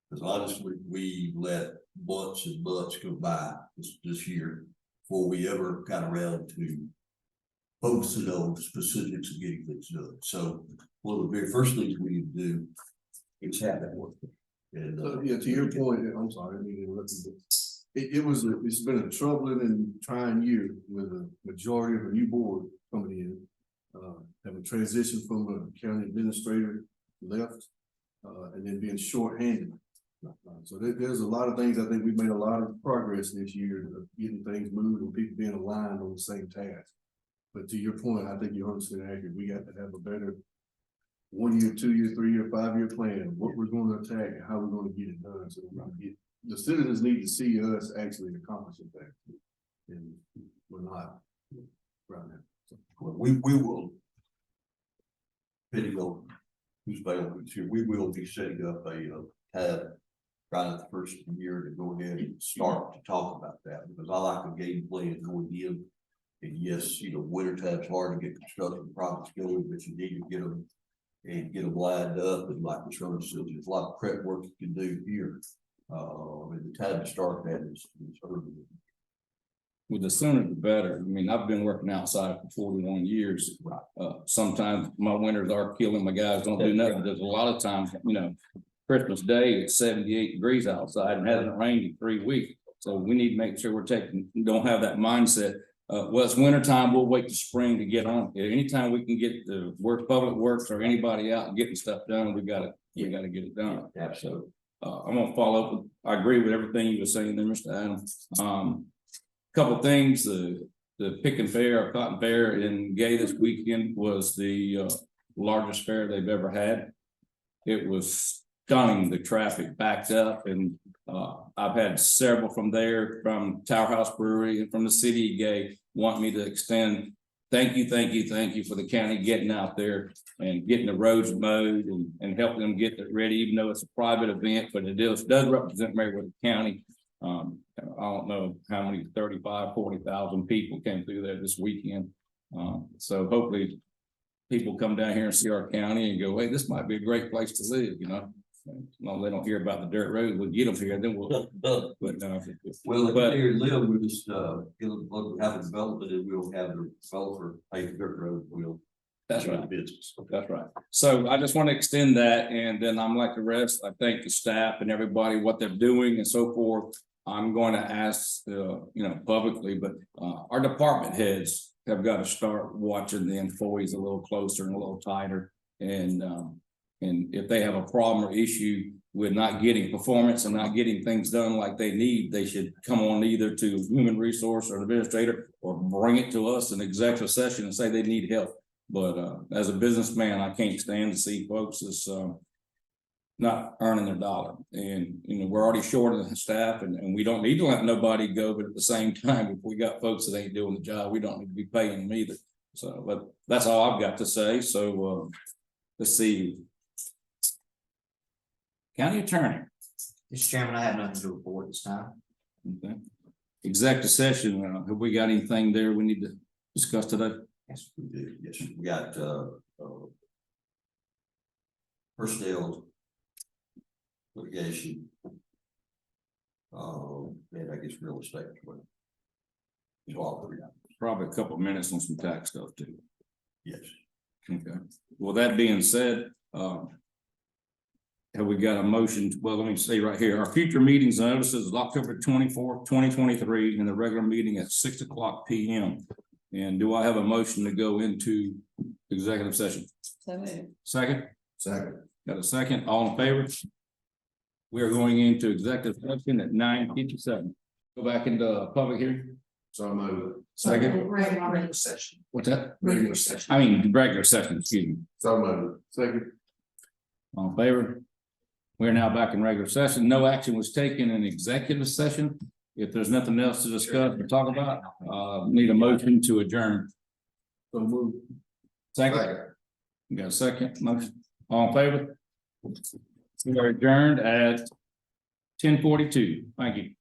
Because honestly, we let months and months go by this year before we ever got around to focusing on specifics of getting things done. So one of the very first things we need to do is have that work. And yeah, to your point, I'm sorry, I didn't mean to interrupt you, but it's been a troubling and trying year with a majority of a new board coming in, having transitioned from a county administrator left, and then being shorthanded. So there's a lot of things. I think we've made a lot of progress this year of getting things moved and people being aligned on the same task. But to your point, I think you're 100% accurate. We got to have a better 1 year, 2 year, 3 year, 5 year plan, what we're going to attack and how we're going to get it done. So we're going to get the citizens need to see us actually accomplishing things. And we're not right now. So, we will, depending on who's available here, we will be setting up a tab right at the first of the year to go ahead and start to talk about that, because I like a game plan going in. And yes, winter time's hard to get construction projects going, but you need to get them and get them lined up. And like the Shirley said, there's a lot of prep work you can do here. And the time to start that is early. Well, the sooner the better. I mean, I've been working outside for 41 years. Sometimes my winters are killing, my guys don't do nothing. There's a lot of times, you know, Christmas Day, it's 78 degrees outside and hasn't rained in 3 weeks. So we need to make sure we're don't have that mindset. Well, it's winter time, we'll wait to spring to get on. Anytime we can get the public works or anybody out and getting stuff done, we gotta get it done. Absolutely. I'm gonna follow up. I agree with everything you were saying there, Mr. Adams. Couple things, the pick and fair, or cotton fair in Gay this weekend was the largest fair they've ever had. It was stunning, the traffic backed up, and I've had several from there, from Tower House Brewery and from the city of Gay, want me to extend thank you for the county getting out there and getting the roads mowed and helping them get it ready, even though it's a private event, but it does represent Meriwether County. I don't know how many, 40,000 people came through there this weekend. So hopefully people come down here and see our county and go, hey, this might be a great place to live, you know? No, they don't hear about the dirt road. We'll get them here, then we'll. But Well, if but- you here live, we just, have a development and we'll have the developer pay the dirt road, we'll. That's do the right. Business. That's right. So I just want to extend that, and then I'm like the rest, I thank the staff and everybody, what they're doing and so forth. I'm going to ask, you know, publicly, but our department heads have got to start watching the employees a little closer and a little tighter. And if they have a problem or issue with not getting performance and not getting things done like they need, they should come on either to human resource or administrator, or bring it to us in executive session and say they need help. But as a businessman, I can't stand to see folks as not earning their dollar. And, you know, we're already short of the staff, and we don't need to let nobody go. But at the same time, if we got folks that ain't doing the job, we don't need to be paying them either. So, but that's all I've got to say. So let's see. County Attorney. Mr. Chairman, I have nothing to report this time. Okay. Executive session, have we got anything there we need to discuss today? Yes, we do. Yes, we got, personnel litigation. And I guess real estate. It's all three. Probably a couple of minutes on some tax stuff too. Yes. Okay. Well, that being said, have we got a motion? Well, let me say right here, our future meetings notices is October 24th, 2023, and the regular meeting at 6:00 p.m. And do I have a motion to go into executive session? Second? Second. Got a second? All in favor? We are going into executive session at 9:57. Go back into public hearing. So moved. Second. Regular session. What's that? Regular session. I mean, regular session, excuse me. So moved. Second. All in favor? We are now back in regular session. No action was taken in executive session. If there's nothing else to discuss or talk about, need a motion to adjourn. So moved. Second, you got a second motion? All in favor? We are adjourned at 10:42. Thank you.